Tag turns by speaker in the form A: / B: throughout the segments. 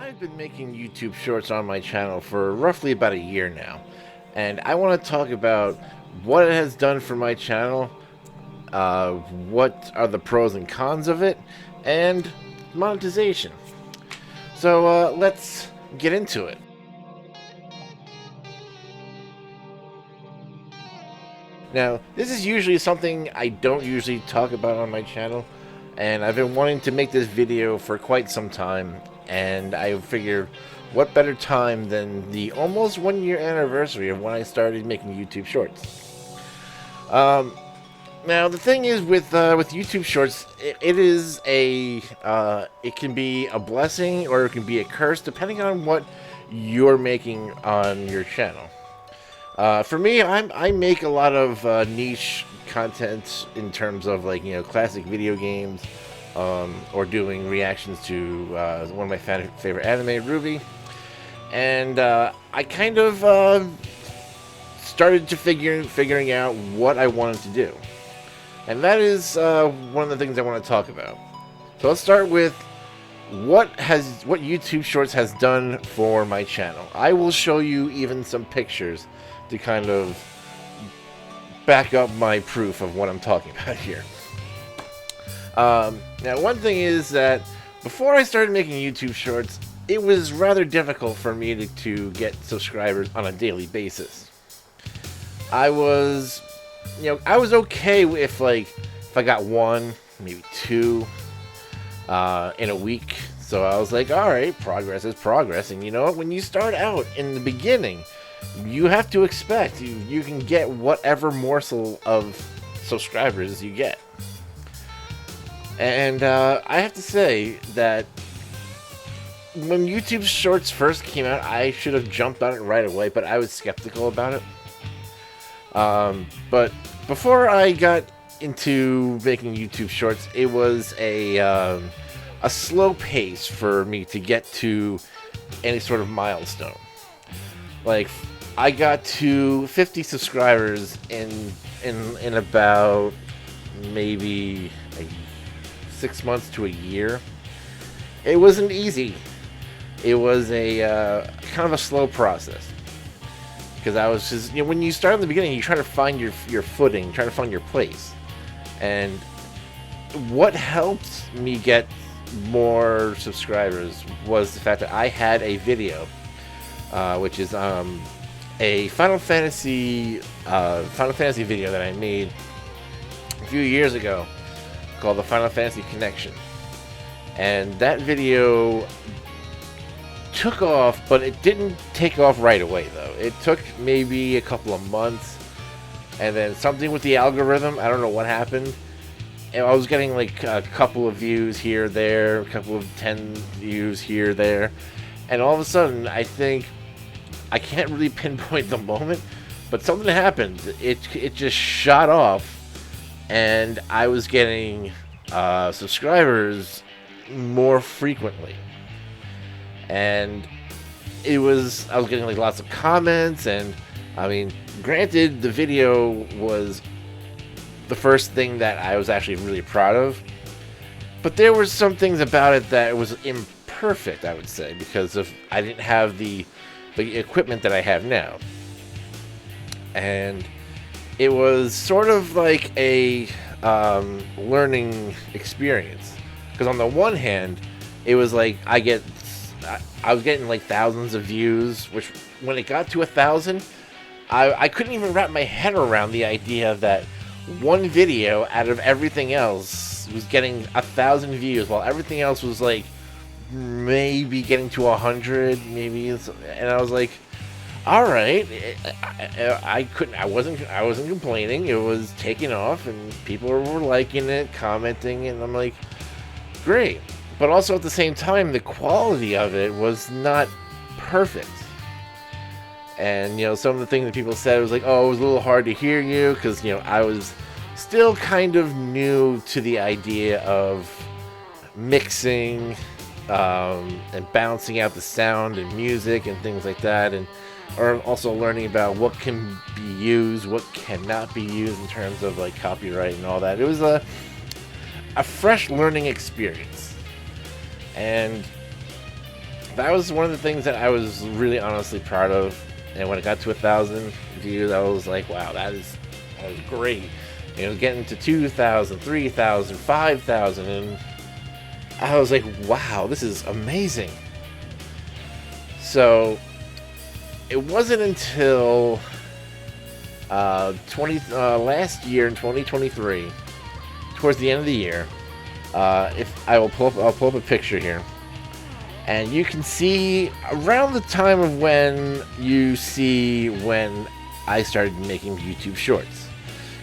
A: I've been making YouTube shorts on my channel for roughly about a year now, and I want to talk about what it has done for my channel, what are the pros and cons of it, and monetization. So let's get into it. Now, this is usually something I don't usually talk about on my channel, and I've been wanting to make this video for quite some time, and I figured what better time than the almost 1 year anniversary of when I started making YouTube shorts. Now the thing is with YouTube shorts, it can be a blessing or it can be a curse depending on what you're making on your channel. For me, I make a lot of niche content in terms of classic video games, or doing reactions to one of my favorite anime, Ruby, and I kind of started to figuring out what I wanted to do, and that is one of the things I want to talk about. So let's start with what YouTube Shorts has done for my channel. I will show you even some pictures to kind of back up my proof of what I'm talking about here. Now, one thing is that before I started making YouTube Shorts, it was rather difficult for me to get subscribers on a daily basis. I was okay if I got one, maybe two, in a week. So I was like, all right, progress is progress. And you know what? When you start out in the beginning, you have to expect you can get whatever morsel of subscribers you get. And I have to say that when YouTube Shorts first came out, I should have jumped on it right away, but I was skeptical about it. But before I got into making YouTube Shorts, it was a slow pace for me to get to any sort of milestone. Like, I got to 50 subscribers in about maybe 6 months to a year. It wasn't easy. It was a kind of a slow process, because I was just, when you start in the beginning, you try to find your footing, try to find your place. And what helped me get more subscribers was the fact that I had a video, which is a Final Fantasy video that I made a few years ago called the Final Fantasy Connection. And that video took off, but it didn't take off right away though. It took maybe a couple of months, and then something with the algorithm, I don't know what happened. And I was getting like a couple of views here, there, a couple of 10 views here, there, and all of a sudden, I think, I can't really pinpoint the moment, but something happened. It just shot off, and I was getting subscribers more frequently. And I was getting like lots of comments, and I mean, granted, the video was the first thing that I was actually really proud of, but there were some things about it that was imperfect, I would say, because I didn't have the equipment that I have now. And it was sort of like a learning experience, because on the one hand, it was like I was getting like thousands of views, which when it got to 1,000, I couldn't even wrap my head around the idea that one video out of everything else was getting 1,000 views, while everything else was like maybe getting to 100, maybe. And I was like, all right, I wasn't complaining. It was taking off, and people were liking it, commenting, and I'm like, great. But also at the same time, the quality of it was not perfect. And some of the things that people said was like, oh, it was a little hard to hear you, because I was still kind of new to the idea of mixing and balancing out the sound and music and things like that, and or also learning about what can be used, what cannot be used in terms of like copyright and all that. It was a fresh learning experience. And that was one of the things that I was really honestly proud of. And when it got to 1,000 views, I was like, wow, that was great. You know, getting to 2,000, 3,000, 5,000, and I was like, wow, this is amazing. So it wasn't until last year in 2023, towards the end of the year, if I'll pull up a picture here, and you can see around the time of when I started making YouTube Shorts,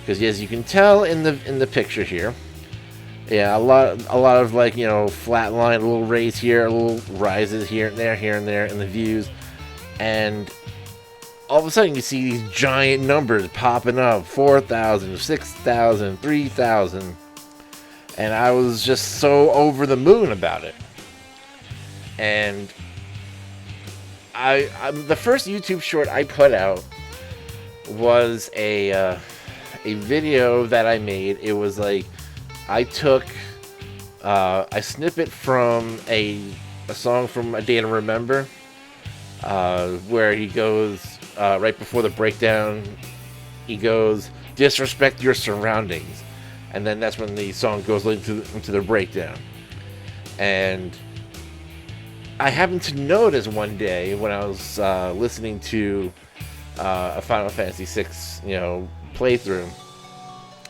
A: because as you can tell in the picture here, yeah, a lot of, like, you know, flat line, a little raise here, a little rises here and there in the views, and all of a sudden you see these giant numbers popping up: 4,000, 6,000, 3,000, and I was just so over the moon about it. And the first YouTube short I put out was a video that I made. It was like, I took a snippet from a song from A Day to Remember, where he goes, right before the breakdown, he goes, "Disrespect your surroundings," and then that's when the song goes into the breakdown. And I happened to notice one day when I was listening to a Final Fantasy VI, you know, playthrough,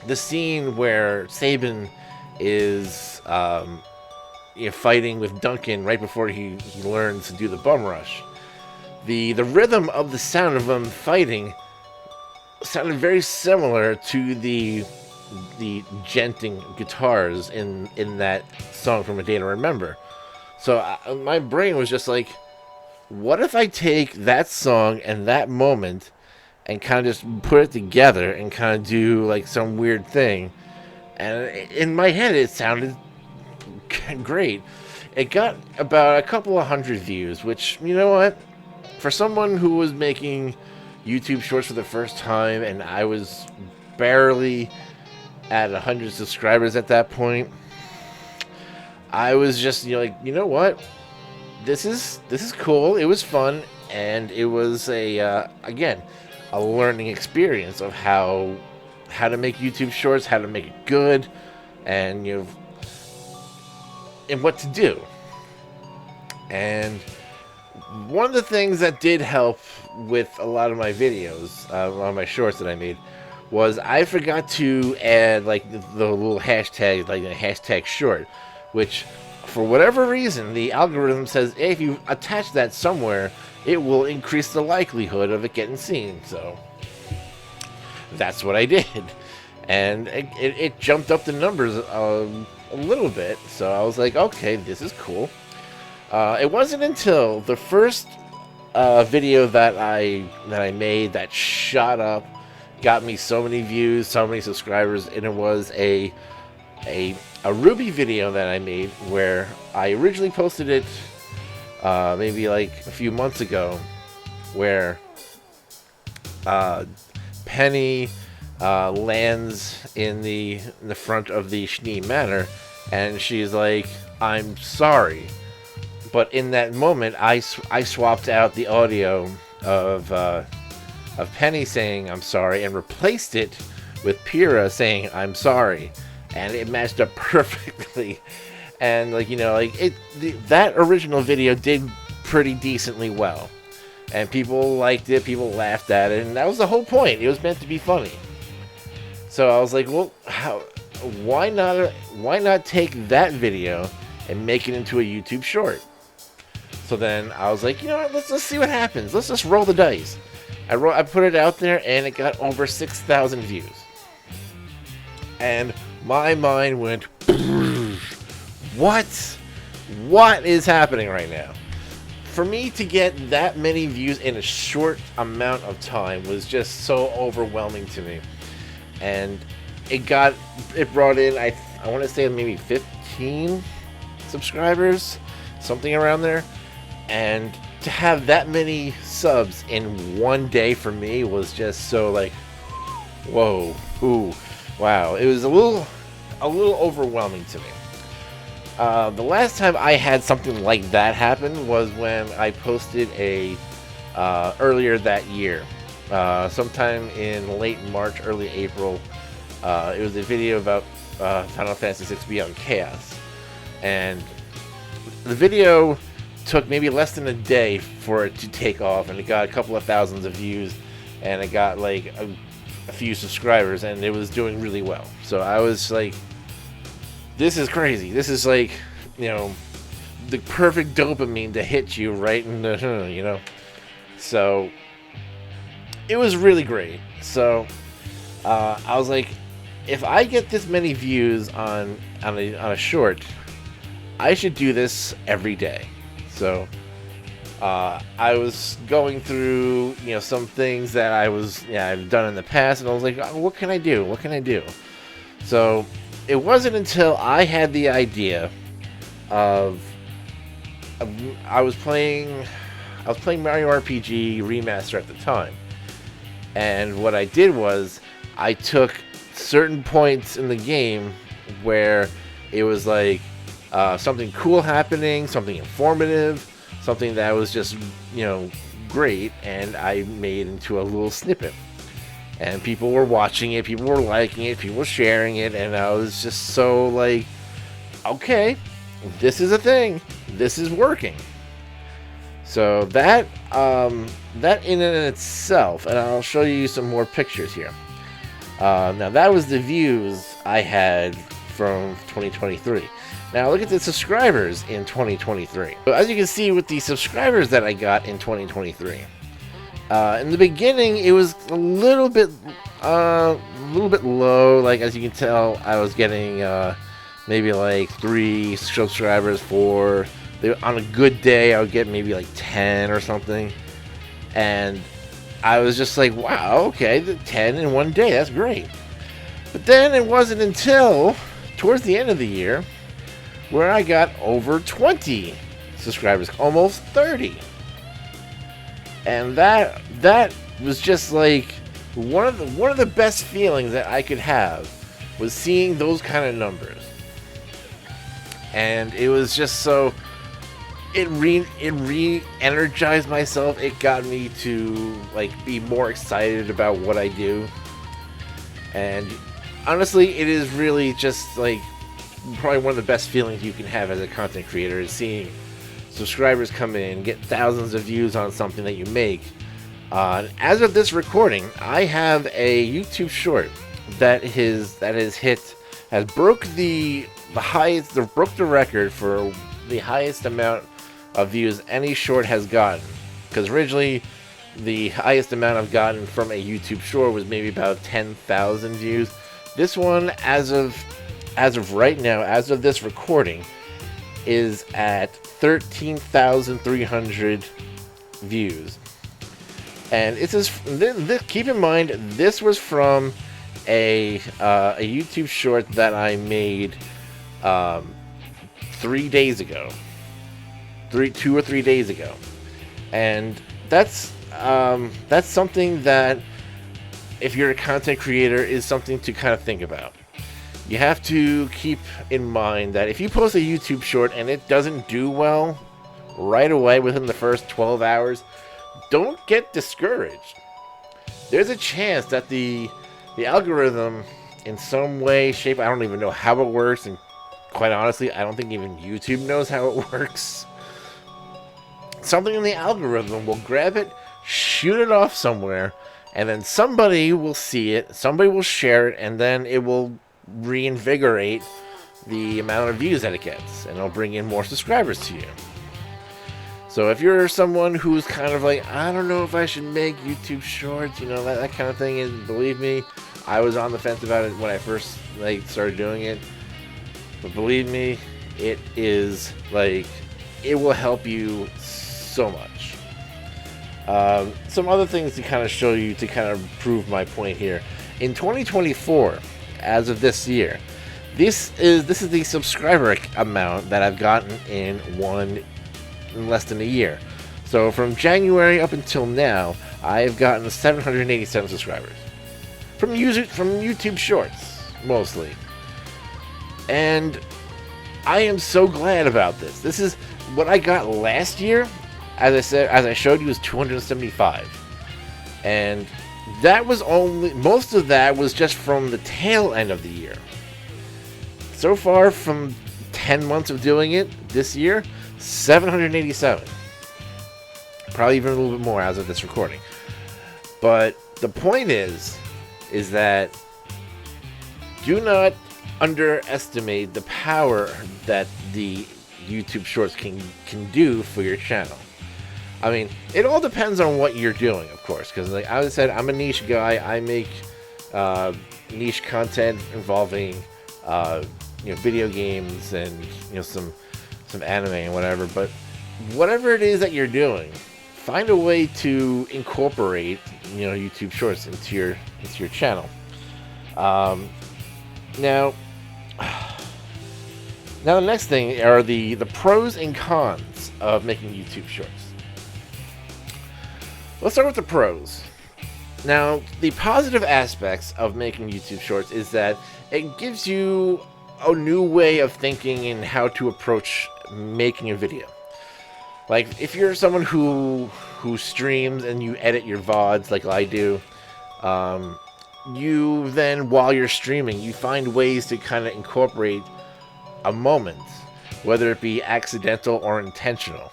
A: the scene where Sabin is you know, fighting with Duncan right before he learns to do the bum rush. The rhythm of the sound of them fighting sounded very similar to the djenting guitars in that song from A Day to Remember. So my brain was just like, what if I take that song and that moment and kind of just put it together and kind of do like some weird thing? And in my head, it sounded great. It got about a couple of hundred views, which, you know what? For someone who was making YouTube shorts for the first time, and I was barely at 100 subscribers at that point, I was just, you know, like, you know what? This is cool. It was fun, and it was again, a learning experience of how to make YouTube shorts, how to make it good, and, you know, and what to do. And one of the things that did help with a lot of my videos, a lot of my shorts that I made, was I forgot to add like the little hashtag, like a hashtag short, which for whatever reason the algorithm says, hey, if you attach that somewhere, it will increase the likelihood of it getting seen. So that's what I did, and it jumped up the numbers a little bit. So I was like, okay, this is cool. It wasn't until the first video that I made that shot up, got me so many views, so many subscribers, and it was a Ruby video that I made, where I originally posted it maybe like a few months ago, where Penny lands in the front of the Schnee Manor, and she's like, "I'm sorry." But in that moment, I swapped out the audio of Penny saying "I'm sorry" and replaced it with Pyrrha saying "I'm sorry," and it matched up perfectly. And, like, you know, like that original video did pretty decently well, and people liked it, people laughed at it, and that was the whole point. It was meant to be funny. So I was like, well, why not take that video and make it into a YouTube short? So then I was like, you know what, let's see what happens. Let's just roll the dice. I put it out there, and it got over 6,000 views. And my mind went, what is happening right now? For me to get that many views in a short amount of time was just so overwhelming to me. And it brought in, I want to say maybe 15 subscribers, something around there. And to have that many subs in one day for me was just so like, whoa, ooh, wow. It was a little overwhelming to me. The last time I had something like that happen was when I posted a earlier that year, sometime in late March, early April. It was a video about Final Fantasy VI Beyond Chaos, and the video took maybe less than a day for it to take off, and it got a couple of thousands of views, and it got like a few subscribers, and it was doing really well. So I was like, this is crazy. This is like, the perfect dopamine to hit you right in the, So it was really great. So I was like, if I get this many views on a short, I should do this every day. So I was going through, some things that I've done in the past, and I was like, oh, what can I do? What can I do? So it wasn't until I had the idea of I was playing Mario RPG Remaster at the time, and what I did was I took certain points in the game where it was like something cool happening, something informative, something that was just great, and I made into a little snippet. And people were watching it, people were liking it, people were sharing it, and I was just so like, okay, this is a thing, this is working. So that in and of itself, and I'll show you some more pictures here. Now that was the views I had from 2023. Now look at the subscribers in 2023. So as you can see with the subscribers that I got in 2023. In the beginning, it was a little bit low. Like, as you can tell, I was getting maybe like 3 subscribers, 4. On a good day, I would get maybe like 10 or something. And I was just like, wow, okay, 10 in one day, that's great. But then it wasn't until towards the end of the year where I got over 20 subscribers, almost 30. And that was just like one of the best feelings that I could have, was seeing those kind of numbers. And it was just so, it re-energized myself. It got me to like be more excited about what I do. And honestly, it is really just like probably one of the best feelings you can have as a content creator, is seeing subscribers come in, get thousands of views on something that you make. As of this recording, I have a YouTube short that broke the record for the highest amount of views any short has gotten. Because originally, the highest amount I've gotten from a YouTube short was maybe about 10,000 views. This one, as of right now, as of this recording, is at 13,300 views. And it's just, keep in mind, this was from a YouTube short that I made 3 days ago. 2 or 3 days ago. And that's something that, if you're a content creator, is something to kind of think about. You have to keep in mind that if you post a YouTube short and it doesn't do well right away within the first 12 hours, don't get discouraged. There's a chance that the algorithm, in some way, shape, I don't even know how it works, and quite honestly, I don't think even YouTube knows how it works. Something in the algorithm will grab it, shoot it off somewhere, and then somebody will see it, somebody will share it, and then it will reinvigorate the amount of views that it gets, and it'll bring in more subscribers to you. So if you're someone who's kind of like, I don't know if I should make YouTube shorts, that kind of thing, and believe me, I was on the fence about it when I first started doing it. But believe me, it is it will help you so much. Some other things to kind of show you, to kind of prove my point here. In 2024, as of this year, this is the subscriber amount that I've gotten in less than a year. So from January up until now, I've gotten 787 subscribers from YouTube Shorts mostly. And I am so glad about this. This is what I got last year. As I said, as I showed you, was 275, and that was only most of that was just from the tail end of the year. So far, from 10 months of doing it this year, 787. Probably even a little bit more as of this recording. But the point is that do not underestimate the power that the YouTube Shorts can do for your channel. I mean, it all depends on what you're doing, of course, because like I said, I'm a niche guy. I make niche content involving video games and some anime and whatever. But whatever it is that you're doing, find a way to incorporate YouTube Shorts into your channel. Now the next thing are the pros and cons of making YouTube Shorts. Let's start with the pros. Now, the positive aspects of making YouTube Shorts is that it gives you a new way of thinking and how to approach making a video. Like, if you're someone who streams and you edit your VODs like I do, you then, while you're streaming, you find ways to kind of incorporate a moment, whether it be accidental or intentional.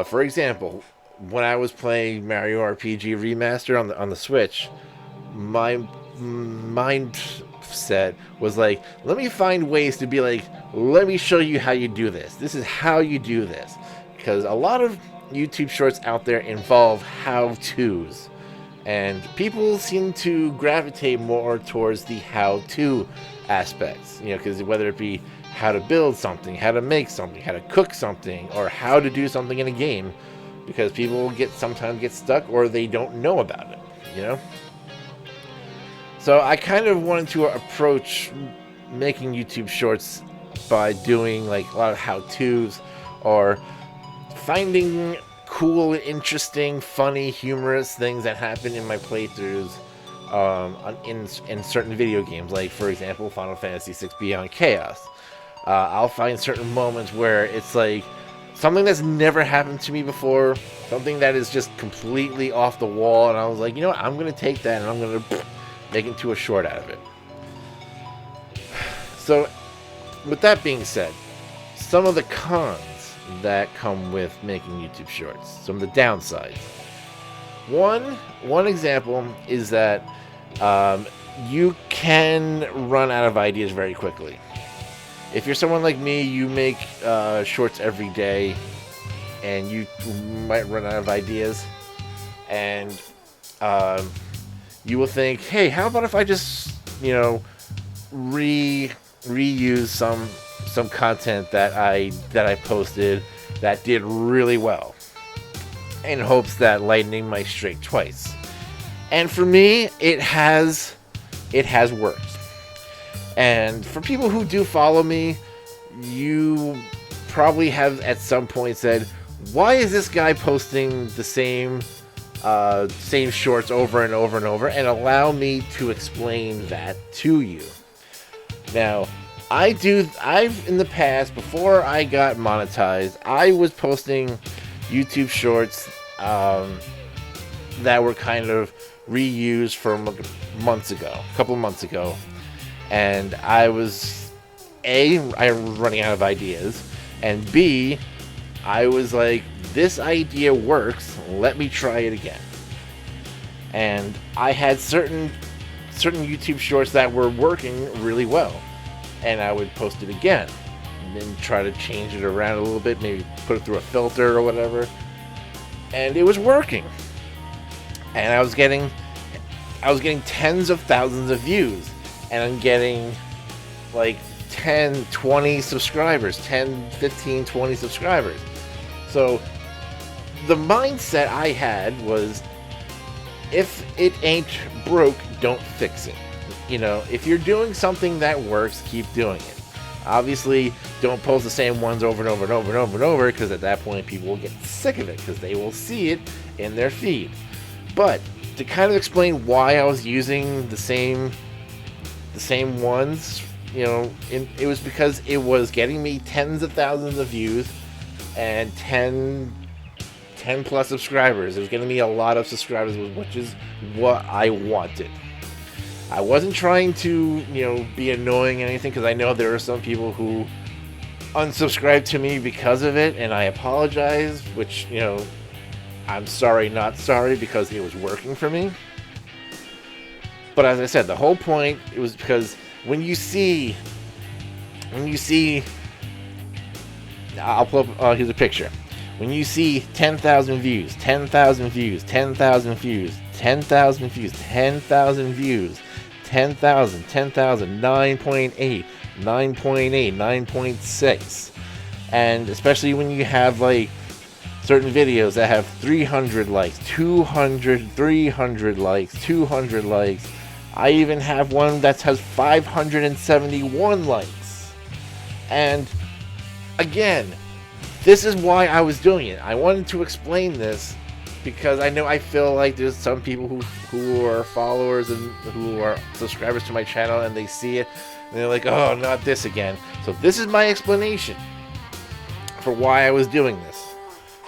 A: For example, when I was playing Mario RPG Remaster on the Switch, my mindset was like, let me find ways to be like, let me show you how you do this. This is how you do this. Because a lot of YouTube Shorts out there involve how-tos. And people seem to gravitate more towards the how-to aspects. Because whether it be how to build something, how to make something, how to cook something, or how to do something in a game. Because people sometimes get stuck or they don't know about it, So I kind of wanted to approach making YouTube Shorts by doing like a lot of how-tos or finding cool, interesting, funny, humorous things that happen in my playthroughs in certain video games. Like, for example, Final Fantasy VI Beyond Chaos. I'll find certain moments where it's like something that's never happened to me before, something that is just completely off the wall, and I was like, you know what, I'm going to take that and I'm going to make into a short out of it. So, with that being said, some of the cons that come with making YouTube Shorts, some of the downsides. One example is that you can run out of ideas very quickly. If you're someone like me, you make shorts every day, and you might run out of ideas, and you will think, hey, how about if I just, reuse some content that I posted that did really well, in hopes that lightning might strike twice. And for me, it has worked. And for people who do follow me, you probably have at some point said, why is this guy posting the same shorts over and over and over? And allow me to explain that to you. Now, I've in the past, before I got monetized, I was posting YouTube Shorts that were kind of reused from a couple of months ago. And I was running out of ideas, and B, I was like, this idea works, let me try it again. And I had certain YouTube Shorts that were working really well, and I would post it again, and then try to change it around a little bit, maybe put it through a filter or whatever, and it was working. And I was getting tens of thousands of views. And I'm getting like 10, 20 subscribers, 10, 15, 20 subscribers. So the mindset I had was, if it ain't broke, don't fix it. If you're doing something that works, keep doing it. Obviously, don't post the same ones over and over and over and over and over, because at that point people will get sick of it, because they will see it in their feed. But to kind of explain why I was using the same ones it was because it was getting me tens of thousands of views and 10 plus subscribers. It was getting me a lot of subscribers, which is what I wanted. I wasn't trying to, be annoying or anything, because I know there are some people who unsubscribe to me because of it, and I apologize, which, I'm sorry, not sorry, because it was working for me. But as I said, the whole point, it was because when you see, I'll pull up, here's a picture. When you see 10,000 views, 10,000 views, 10,000 views, 10,000 views, 10,000 views, 10,000, 10,000, 9.8, 9.8, 9.6, and especially when you have like certain videos that have 300 likes, 200, 300 likes, 200 likes. I even have one that has 571 likes. And again, this is why I was doing it. I wanted to explain this because I feel like there's some people who are followers and who are subscribers to my channel, and they see it and they're like, oh, not this again. So this is my explanation for why I was doing this.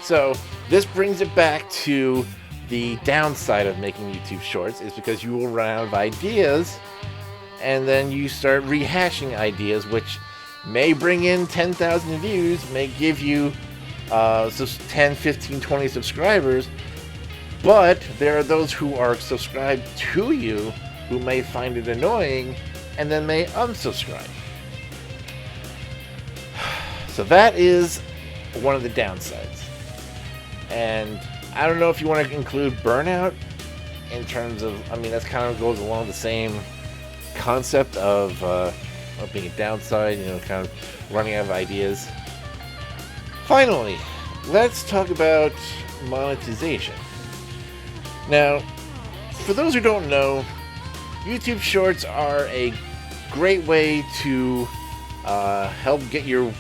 A: So this brings it back to the downside of making YouTube Shorts, is because you will run out of ideas, and then you start rehashing ideas, which may bring in 10,000 views, may give you 10, 15, 20 subscribers, but there are those who are subscribed to you who may find it annoying and then may unsubscribe. So that is one of the downsides. And I don't know if you want to include burnout in terms of, that kind of goes along the same concept of being a downside, kind of running out of ideas. Finally, let's talk about monetization. Now, for those who don't know, YouTube Shorts are a great way to help get your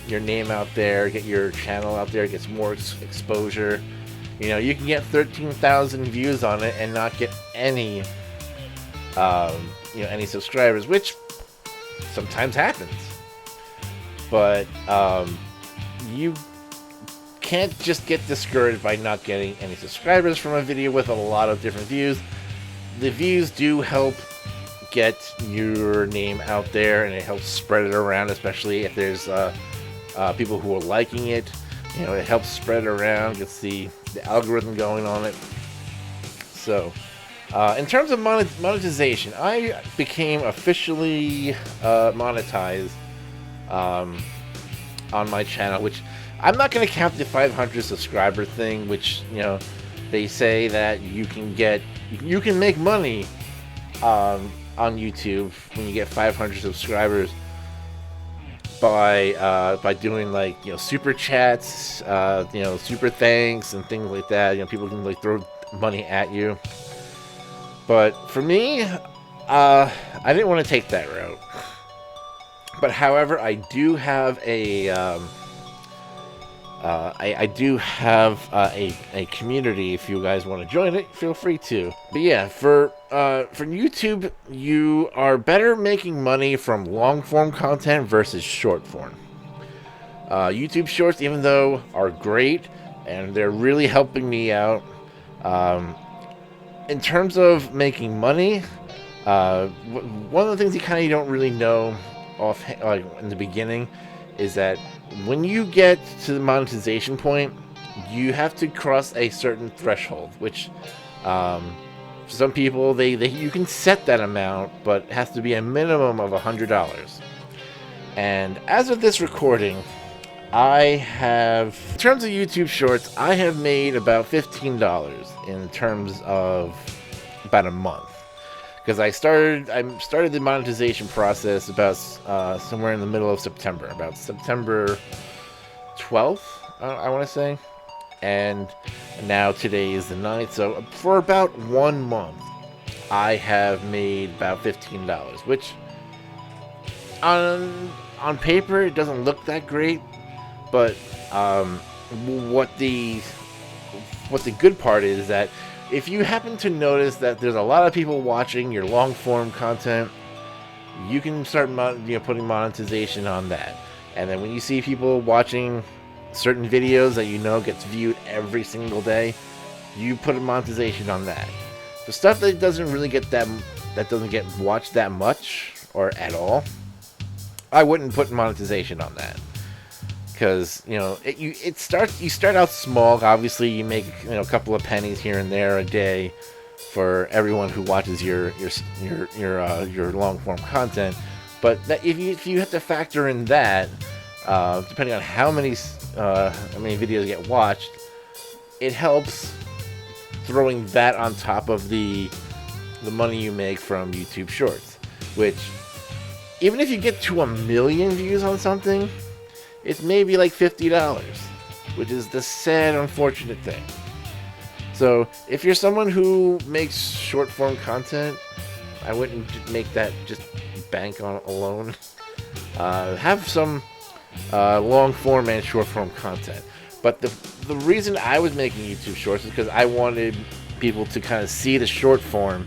A: name out there, get your channel out there, get some more exposure. You can get 13,000 views on it and not get any any subscribers, which sometimes happens. But you can't just get discouraged by not getting any subscribers from a video with a lot of different views. The views do help get your name out there, and it helps spread it around, especially if there's people who are liking it. It helps spread it around, gets the algorithm going on it. So in terms of monetization, I became officially monetized on my channel, which I'm not going to count the 500 subscriber thing, which they say that you can make money on YouTube when you get 500 subscribers by doing like super chats, super thanks and things like that. People can like throw money at you. But for me, I didn't want to take that route. But however, I do have a a community. If you guys want to join it, feel free to. But yeah, for YouTube, you are better making money from long form content versus short form. YouTube Shorts, even though are great and they're really helping me out, in terms of making money, one of the things you don't really know in the beginning is that when you get to the monetization point, you have to cross a certain threshold, which some people you can set that amount, but it has to be a minimum of $100. And as of this recording, in terms of YouTube Shorts, I have made about $15 in terms of about a month. Because I started the monetization process about somewhere in the middle of September, about September 12th, I want to say. And now today is the 9th, so for about 1 month, I have made about $15, which on paper it doesn't look that great, but what the good part is that if you happen to notice that there's a lot of people watching your long form content, you can start putting monetization on that. And then when you see people watching certain videos that you know gets viewed every single day, you put a monetization on that. The stuff that doesn't really get that doesn't get watched that much or at all, I wouldn't put monetization on that. Because you start out small. Obviously, you make a couple of pennies here and there a day for everyone who watches your long form content. But that if you have to factor in that, depending on how many videos get watched, it helps throwing that on top of the money you make from YouTube Shorts. Which, even if you get to 1 million views on something, it's maybe like $50, which is the sad, unfortunate thing. So, if you're someone who makes short form content, I wouldn't make that just bank on alone. Have some long form and short form content. But the reason I was making YouTube Shorts is because I wanted people to kind of see the short form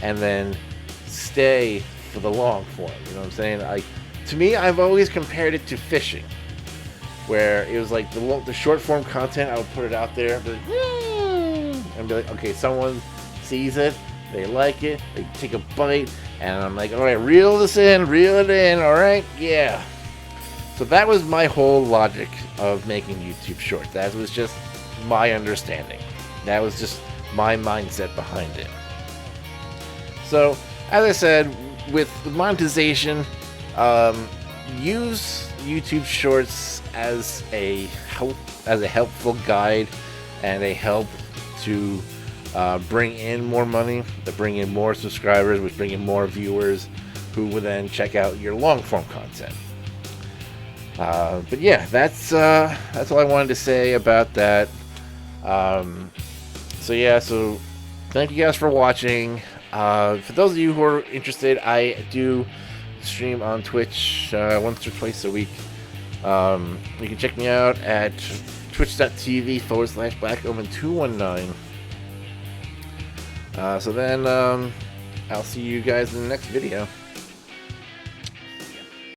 A: and then stay for the long form. You know what I'm saying? To me, I've always compared it to fishing, where it was like the short form content, I would put it out there and be like, okay, someone sees it, they like it, they take a bite, and I'm like, all right, reel it in, all right, yeah. So that was my whole logic of making YouTube Shorts. That was just my understanding. That was just my mindset behind it. So, as I said, with the monetization, use YouTube Shorts as a helpful guide and a help to bring in more money, to bring in more subscribers, which bring in more viewers who will then check out your long form content. But yeah, that's all I wanted to say about that. So thank you guys for watching. For those of you who are interested, I do stream on Twitch once or twice a week. You can check me out at twitch.tv/BlackOmen219. So then, I'll see you guys in the next video.